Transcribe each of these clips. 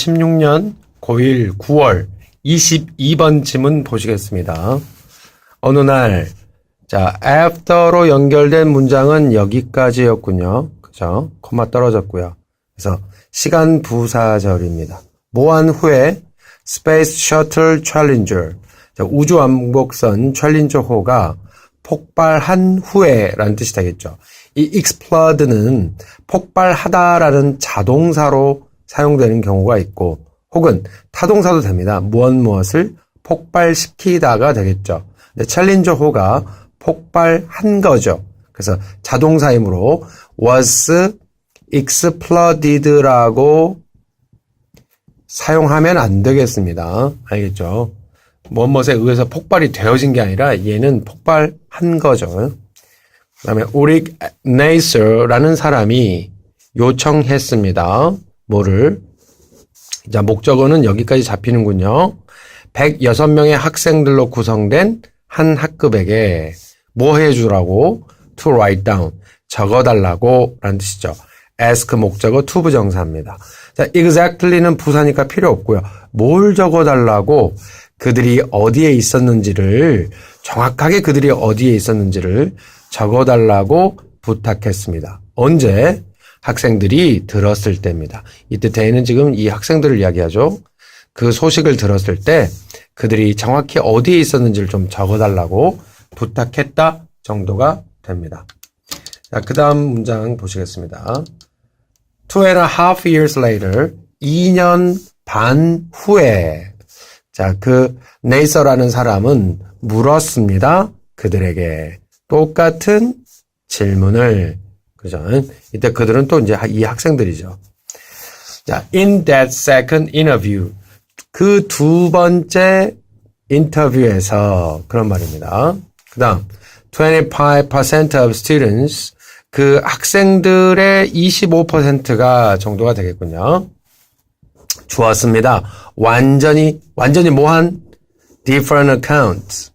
16년 고1 9월 22번 지문 보시겠습니다. 어느 날, 자, after로 연결된 문장은 여기까지였군요. 그죠? 콤마 떨어졌고요. 그래서 시간 부사절입니다. 뭐한 후에 Space Shuttle Challenger, 자, 우주왕복선 챌린저호가 폭발한 후에라는 뜻이 되겠죠. 이 explode는 폭발하다라는 자동사로 사용되는 경우가 있고 혹은 타동사도 됩니다. 무엇을 폭발시키다가 되겠죠. 근데 챌린저호가 폭발한 거죠. 그래서 자동사이므로 was exploded라고 사용하면 안 되겠습니다. 알겠죠? 무엇에 의해서 폭발이 되어진 게 아니라 얘는 폭발한 거죠. 그 다음에 오릭 네이서라는 사람이 요청했습니다. 뭐를? 자, 목적어는 여기까지 잡히는군요. 106명의 학생들로 구성된 한 학급에게 뭐 해주라고? To write down. 적어달라고 라는 뜻이죠. ask 목적어 to 부정사입니다. 자, exactly는 부사니까 필요 없고요. 뭘 적어달라고? 그들이 어디에 있었는지를, 정확하게 그들이 어디에 있었는지를 적어달라고 부탁했습니다. 언제? 학생들이 들었을 때입니다. 이때 대는 지금 이 학생들을 이야기하죠. 그 소식을 들었을 때 그들이 정확히 어디에 있었는지를 좀 적어달라고 부탁했다 정도가 됩니다. 자, 그 다음 문장 보시겠습니다. 2.5 years later, 2년 반 후에, 자, 그 네이서라는 사람은 물었습니다. 그들에게 똑같은 질문을. 그죠? 이때 그들은 또 이제 이 학생들이죠. 자, in that second interview. 그 두 번째 인터뷰에서 그런 말입니다. 그 다음, 25% of students. 그 학생들의 25%가 정도가 되겠군요. 주었습니다. 완전히 뭐한? different accounts.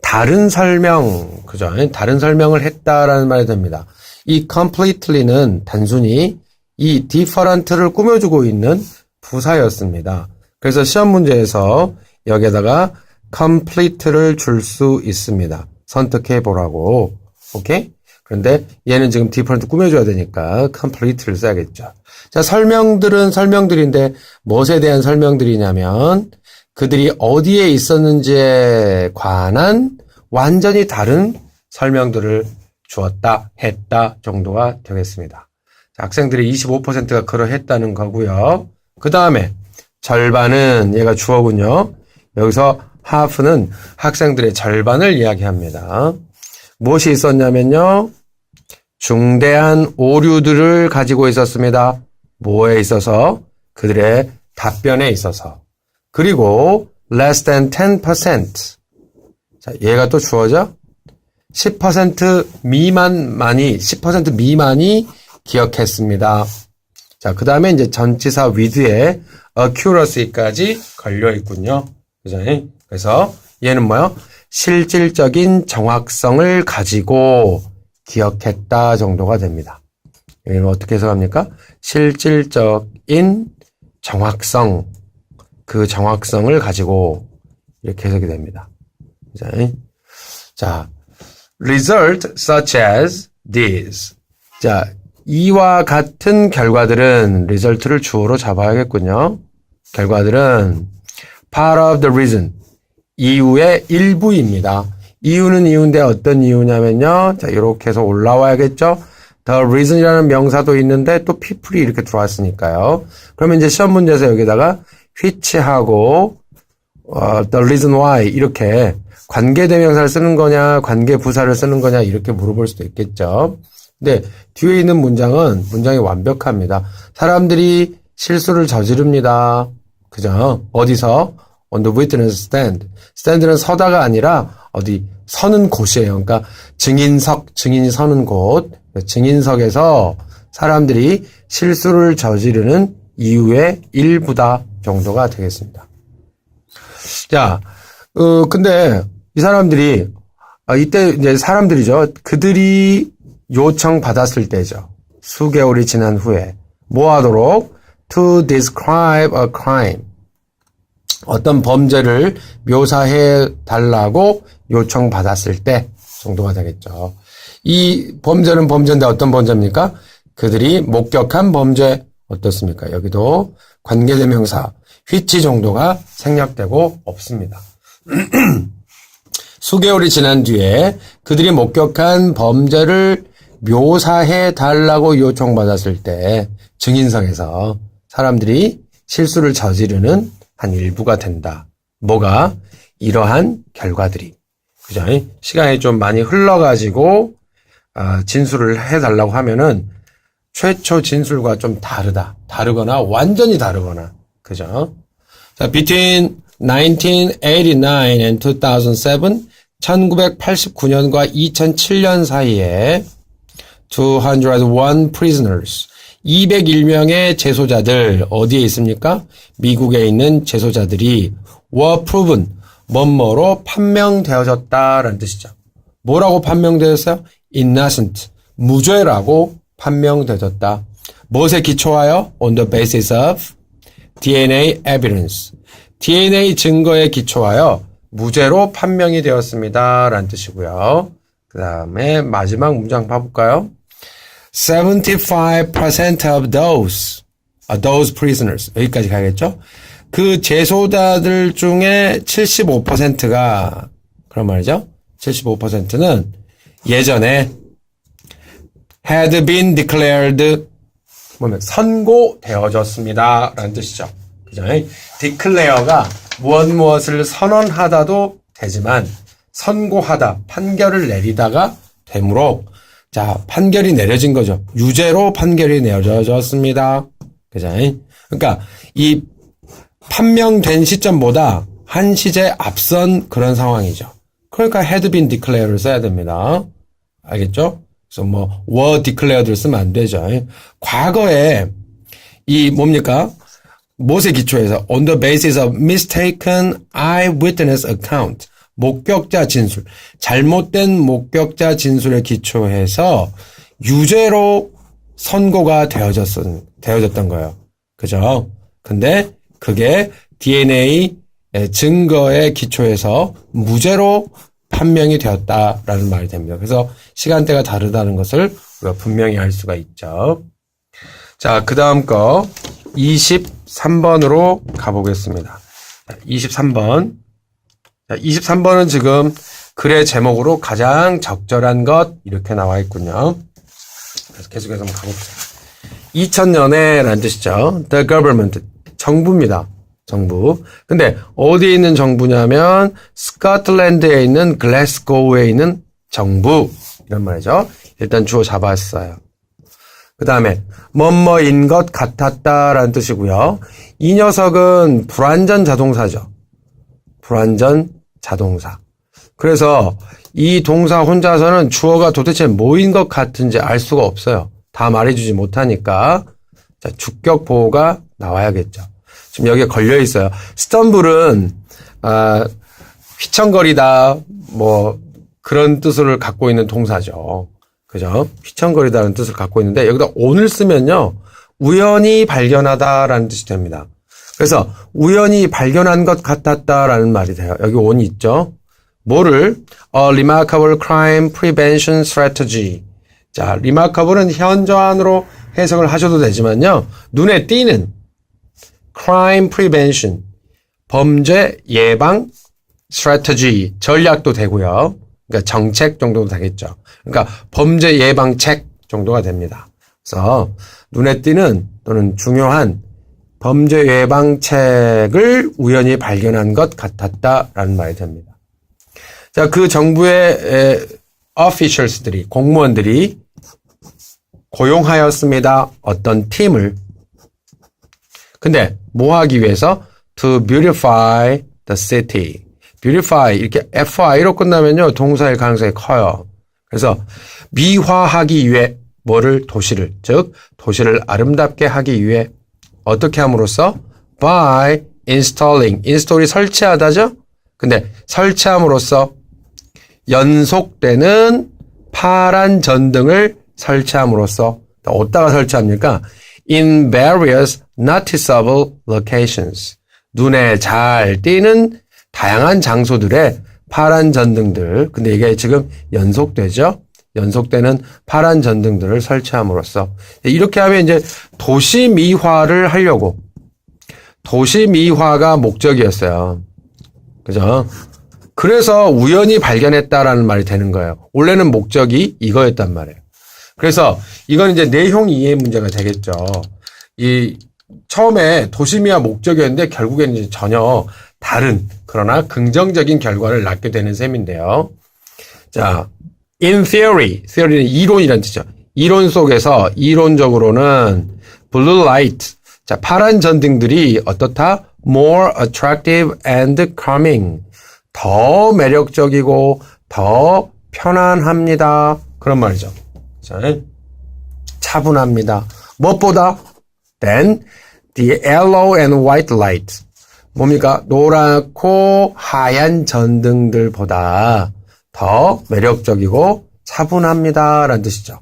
다른 설명, 그죠? 다른 설명을 했다라는 말이 됩니다. 이 completely는 단순히 이 different를 꾸며주고 있는 부사였습니다. 그래서 시험 문제에서 여기에다가 complete를 줄 수 있습니다. 선택해 보라고. 오케이? 그런데 얘는 지금 different 꾸며줘야 되니까 complete를 써야겠죠. 자, 설명들은 설명들인데 무엇에 대한 설명들이냐면 그들이 어디에 있었는지에 관한 완전히 다른 설명들을 주었다, 했다 정도가 되겠습니다. 자, 학생들의 25%가 그러했다는 거고요. 그 다음에 절반은 얘가 주어군요. 여기서 half는 학생들의 절반을 이야기합니다. 무엇이 있었냐면요. 중대한 오류들을 가지고 있었습니다. 뭐에 있어서? 그들의 답변에 있어서. 그리고 less than 10%. 자, 얘가 또 주어져? 10% 미만이 기억했습니다. 자, 그 다음에 이제 전치사 with에 accuracy까지 걸려 있군요. 그죠? 그래서 얘는 뭐요? 실질적인 정확성을 가지고 기억했다 정도가 됩니다. 여기는 어떻게 해석합니까? 실질적인 정확성, 그 정확성을 가지고 이렇게 해석이 됩니다. 그죠? 자, result such as these. 자, 이와 같은 결과들은 result를 주어로 잡아야겠군요. 결과들은 part of the reason. 이유의 일부입니다. 이유는 이유인데 어떤 이유냐면요. 자, 이렇게 해서 올라와야겠죠. The reason이라는 명사도 있는데 또 people이 이렇게 들어왔으니까요. 그러면 이제 시험 문제에서 여기다가 which하고 the reason why 이렇게 관계대명사를 쓰는 거냐, 관계부사를 쓰는 거냐 이렇게 물어볼 수도 있겠죠. 근데 뒤에 있는 문장이 완벽합니다. 사람들이 실수를 저지릅니다. 그죠? 어디서? On the witness stand. stand는 서다가 아니라 어디 서는 곳이에요. 그러니까 증인이 서는 곳. 증인석에서 사람들이 실수를 저지르는 이유의 일부다 정도가 되겠습니다. 자, 근데 이 사람들이 이때 이제 사람들이죠. 그들이 요청받았을 때죠. 수개월이 지난 후에 뭐 하도록? to describe a crime. 어떤 범죄를 묘사해 달라고 요청받았을 때 정도가 되겠죠. 이 범죄는 범죄인데 어떤 범죄입니까? 그들이 목격한 범죄 어떻습니까? 여기도 관계대명사 which 정도가 생략되고 없습니다. 수개월이 지난 뒤에 그들이 목격한 범죄를 묘사해 달라고 요청받았을 때 증인석에서 사람들이 실수를 저지르는 한 일부가 된다. 뭐가? 이러한 결과들이. 그죠? 시간이 좀 많이 흘러가지고 진술을 해달라고 하면은 최초 진술과 좀 다르거나 완전히 다르거나. 그죠? 자, between 1989 and 2007, 1989년과 2007년 사이에 201 prisoners, 201명의 재소자들 어디에 있습니까? 미국에 있는 재소자들이 were proven, 뭐뭐로 판명되어졌다라는 뜻이죠. 뭐라고 판명되었어요? innocent, 무죄라고 판명되어졌다. 무엇에 기초하여? on the basis of DNA evidence, DNA 증거에 기초하여 무죄로 판명이 되었습니다. 라는 뜻이고요. 그 다음에 마지막 문장 봐볼까요? 75% of those prisoners. 여기까지 가겠죠? 그 재소자들 중에 75%가, 그런 말이죠? 75%는 예전에 had been declared, 선고되어졌습니다. 라는 뜻이죠. 그죠? declare가 무엇을 선언하다도 되지만, 선고하다, 판결을 내리다가 되므로, 자, 판결이 내려진 거죠. 유죄로 판결이 내려졌습니다. 그죠? 그러니까, 이 판명된 시점보다 한 시제 앞선 그런 상황이죠. 그러니까 had been declared를 써야 됩니다. 알겠죠? 그래서 were declared를 쓰면 안 되죠. 과거에 이 뭡니까? 무엇에 기초해서 on the basis of mistaken eyewitness account, 목격자 진술, 잘못된 목격자 진술에 기초해서 유죄로 선고가 되어졌던 거예요. 그죠? 근데 그게 DNA 증거에 기초해서 무죄로 판명이 되었다라는 말이 됩니다. 그래서 시간대가 다르다는 것을 우리가 분명히 알 수가 있죠. 자, 그 다음 거 23번으로 가보겠습니다. 23번. 자, 23번은 지금 글의 제목으로 가장 적절한 것 이렇게 나와 있군요. 그래서 계속해서 한번 가봅시다. 2000년에 라는 뜻이죠. The government. 정부입니다. 정부. 근데 어디에 있는 정부냐면 스코틀랜드에 있는 글래스고우에 있는 정부 이런 말이죠. 일단 주어 잡았어요. 그 다음에 뭐뭐인 것 같았다라는 뜻이고요. 이 녀석은 불완전 자동사죠. 불완전 자동사. 그래서 이 동사 혼자서는 주어가 도대체 뭐인 것 같은지 알 수가 없어요. 다 말해주지 못하니까. 자, 주격 보호가 나와야겠죠. 지금 여기에 걸려 있어요. 스텀블은 휘청거리다 그런 뜻을 갖고 있는 동사죠. 그죠? 휘청거리다는 뜻을 갖고 있는데 여기다 on을 쓰면요. 우연히 발견하다라는 뜻이 됩니다. 그래서 우연히 발견한 것 같았다라는 말이 돼요. 여기 on이 있죠. 뭐를? A remarkable crime prevention strategy. 자, remarkable은 현저한으로 해석을 하셔도 되지만요. 눈에 띄는 crime prevention, 범죄 예방 strategy, 전략도 되고요. 그러니까 정책 정도도 되겠죠. 그러니까 범죄 예방책 정도가 됩니다. 그래서 눈에 띄는 또는 중요한 범죄 예방책을 우연히 발견한 것 같았다라는 말이 됩니다. 자, 그 정부의 officials들이, 공무원들이 고용하였습니다. 어떤 팀을. 근데 뭐 하기 위해서? To beautify the city. beautify 이렇게 FI로 끝나면요. 동사일 가능성이 커요. 그래서 미화하기 위해 뭐를? 도시를. 즉 도시를 아름답게 하기 위해 어떻게 함으로써? by installing. install이 설치하다죠? 근데 설치함으로써 연속되는 파란 전등을 설치함으로써 어디다가 설치합니까? in various noticeable locations. 눈에 잘 띄는 다양한 장소들의 파란 전등들. 근데 이게 지금 연속되죠? 연속되는 파란 전등들을 설치함으로써 이렇게 하면 이제 도시미화를 하려고 도시미화가 목적이었어요. 그죠? 그래서 우연히 발견했다라는 말이 되는 거예요. 원래는 목적이 이거였단 말이에요. 그래서 이건 이제 내용 이해 문제가 되겠죠. 이 처음에 도시미화 목적이었는데 결국에는 이제 전혀 다른 그러나 긍정적인 결과를 낳게 되는 셈인데요. 자, in theory는 이론이라는 뜻이죠. 이론 속에서 이론적으로는 blue light, 자 파란 전등들이 어떻다? more attractive and calming, 더 매력적이고 더 편안합니다. 그런 말이죠. 자, 차분합니다. 무엇보다 than the yellow and white light. 뭡니까? 노랗고 하얀 전등들보다 더 매력적이고 차분합니다. 라는 뜻이죠.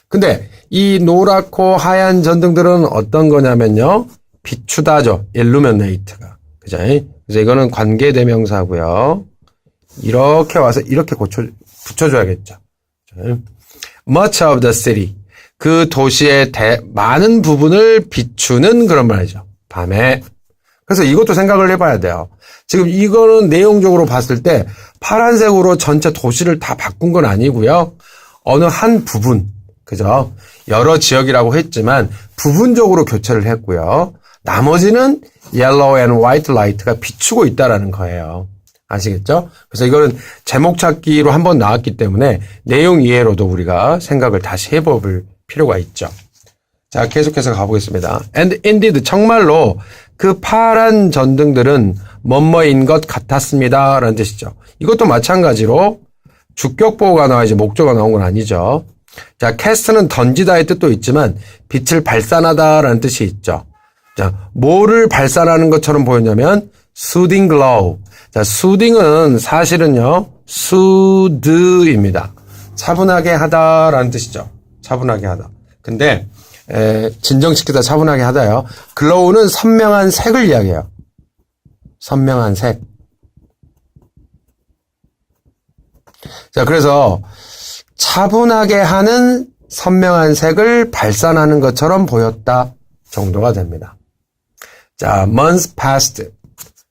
근데 이 노랗고 하얀 전등들은 어떤 거냐면요. 비추다죠. illuminate가. 그죠? 그래서 이거는 관계대명사고요. 이렇게 와서 이렇게 붙여줘야겠죠. Much of the city. 그 도시의 많은 부분을 비추는 그런 말이죠. 밤에. 그래서 이것도 생각을 해봐야 돼요. 지금 이거는 내용적으로 봤을 때 파란색으로 전체 도시를 다 바꾼 건 아니고요. 어느 한 부분, 그죠? 여러 지역이라고 했지만 부분적으로 교체를 했고요. 나머지는 yellow and white light가 비추고 있다라는 거예요. 아시겠죠? 그래서 이거는 제목 찾기로 한번 나왔기 때문에 내용 이해로도 우리가 생각을 다시 해볼 필요가 있죠. 자, 계속해서 가보겠습니다. And indeed, 정말로 그 파란 전등들은 뭐뭐인 것 같았습니다. 라는 뜻이죠. 이것도 마찬가지로 주격보호가 나와 이제 목조가 나온 건 아니죠. 자, cast는 던지다의 뜻도 있지만 빛을 발산하다라는 뜻이 있죠. 자, 뭐를 발산하는 것처럼 보였냐면 soothing glow. 자, soothing은 사실은요, soothe입니다. 차분하게 하다라는 뜻이죠. 차분하게 하다. 근데 진정시키다 차분하게 하다요. glow는 선명한 색을 이야기해요. 선명한 색. 자, 그래서 차분하게 하는 선명한 색을 발산하는 것처럼 보였다 정도가 됩니다. 자, months passed.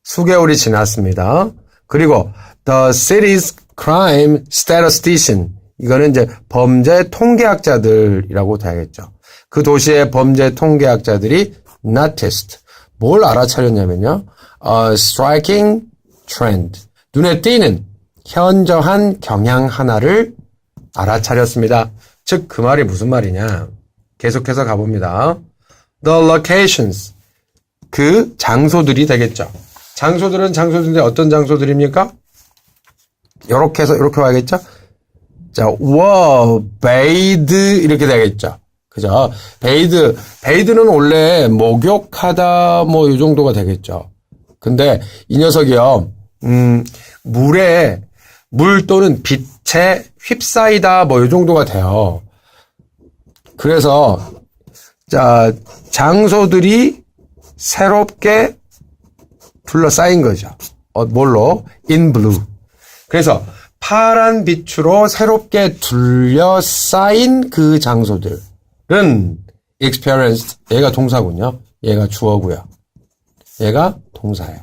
수개월이 지났습니다. 그리고 the city's crime statistician. 이거는 이제 범죄 통계학자들이라고 돼야겠죠. 그 도시의 범죄 통계학자들이 noticed. 뭘 알아차렸냐면요. A striking trend. 눈에 띄는 현저한 경향 하나를 알아차렸습니다. 즉, 그 말이 무슨 말이냐. 계속해서 가봅니다. The locations. 그 장소들이 되겠죠. 장소들은 장소들인데 어떤 장소들입니까? 이렇게 해서 이렇게 와야겠죠? 자, bathe 이렇게 되겠죠. 그죠? 베이드는 원래 목욕하다 뭐 이 정도가 되겠죠. 근데 이 녀석이요. 물 또는 빛에 휩싸이다 뭐 이 정도가 돼요. 그래서 자, 장소들이 새롭게 둘러싸인 거죠. 뭘로? In blue. 그래서 파란 빛으로 새롭게 둘러싸인 그 장소들은 experienced. 얘가 동사군요. 얘가 주어고요. 얘가 동사예요.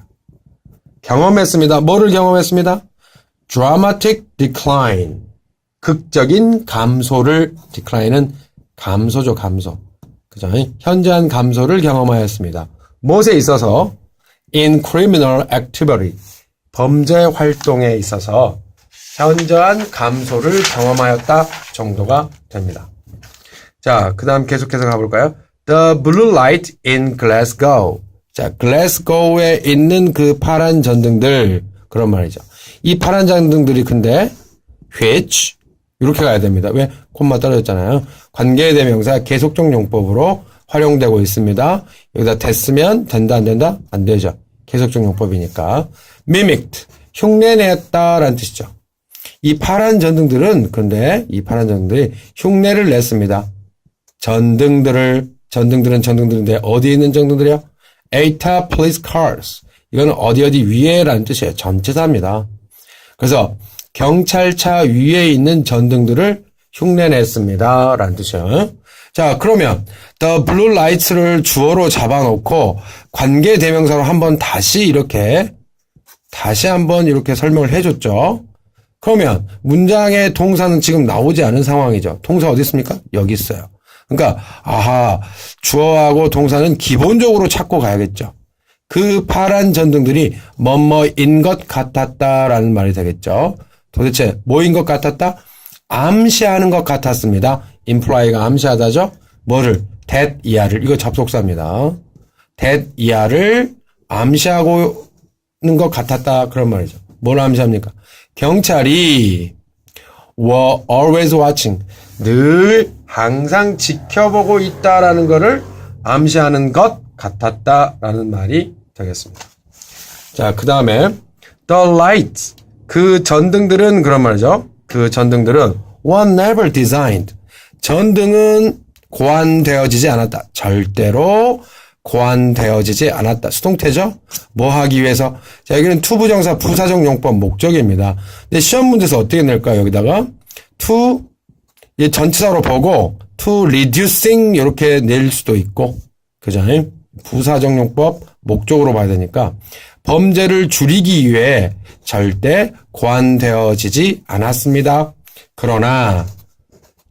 경험했습니다. 뭐를 경험했습니다? dramatic decline. 극적인 감소를, decline은 감소죠, 감소. 그죠? 현저한 감소를 경험하였습니다. 무엇에 있어서? in criminal activity. 범죄 활동에 있어서 현저한 감소를 경험하였다 정도가 됩니다. 자, 그 다음 계속해서 가볼까요? The blue light in Glasgow. 자, 글래스고우에 있는 그 파란 전등들, 그런 말이죠. 이 파란 전등들이 근데 which 이렇게 가야 됩니다. 왜? 콤마 떨어졌잖아요. 관계대명사 계속적 용법으로 활용되고 있습니다. 여기다 됐으면 된다 안 된다? 안 되죠. 계속적 용법이니까. mimicked 흉내냈다라는 뜻이죠. 이 파란 전등들은 근데 이 파란 전등들이 흉내를 냈습니다. 전등들을 전등들인데 어디에 있는 전등들이요? atop police cars. 이거는 어디 위에라는 뜻이에요. 전치사입니다. 그래서 경찰차 위에 있는 전등들을 흉내냈습니다. 라는 뜻이에요. 자, 그러면 the blue lights를 주어로 잡아놓고 관계대명사로 다시 한번 이렇게 설명을 해줬죠. 그러면 문장의 동사는 지금 나오지 않은 상황이죠. 동사 어디 있습니까? 여기 있어요. 그러니까 주어하고 동사는 기본적으로 찾고 가야겠죠. 그 파란 전등들이 뭐뭐인 것 같았다라는 말이 되겠죠. 도대체 뭐인 것 같았다? 암시하는 것 같았습니다. imply가 암시하다죠. 뭐를? that 이하를. 이거 접속사입니다. that 이하를 암시하고는 것 같았다. 그런 말이죠. 뭘 암시합니까? 경찰이 were always watching. 늘 항상 지켜보고 있다라는 것을 암시하는 것 같았다라는 말이 되겠습니다. 자, 그 다음에 the lights. 그 전등들은 그런 말이죠. 그 전등들은 were never designed. 전등은 고안되어지지 않았다. 절대로 고안되어지지 않았다. 수동태죠? 뭐 하기 위해서? 자, 여기는 투부정사 부사적 용법 목적입니다. 근데 시험 문제에서 어떻게 낼까요? 여기다가 to 전치사로 보고 to reducing 이렇게 낼 수도 있고, 그죠? 부사적 용법 목적으로 봐야 되니까 범죄를 줄이기 위해 절대 고안되어지지 않았습니다. 그러나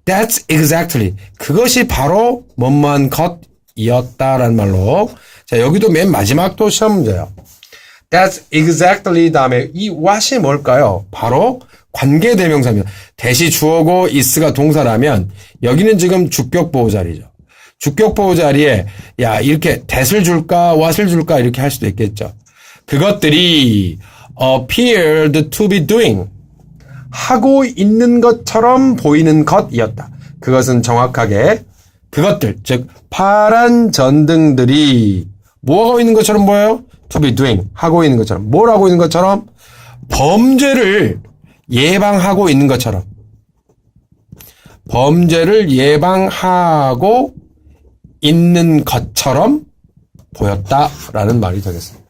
that's exactly. 그것이 바로 뭐뭐한 것이었다라는 말로. 자, 여기도 맨 마지막도 시험 문제예요. That's exactly 다음에 이 what이 뭘까요? 바로 관계대명사입니다. 대시 주어고 is가 동사라면 여기는 지금 주격보호 자리죠. 주격보호 자리에 이렇게 that을 줄까 what을 줄까 이렇게 할 수도 있겠죠. 그것들이 appeared to be doing. 하고 있는 것처럼 보이는 것이었다. 그것은 정확하게 그것들, 즉 파란 전등들이 뭐 하고 있는 것처럼 보여요? to be doing. 하고 있는 것처럼. 뭘 하고 있는 것처럼? 범죄를 예방하고 있는 것처럼. 범죄를 예방하고 있는 것처럼 보였다라는 말이 되겠습니다.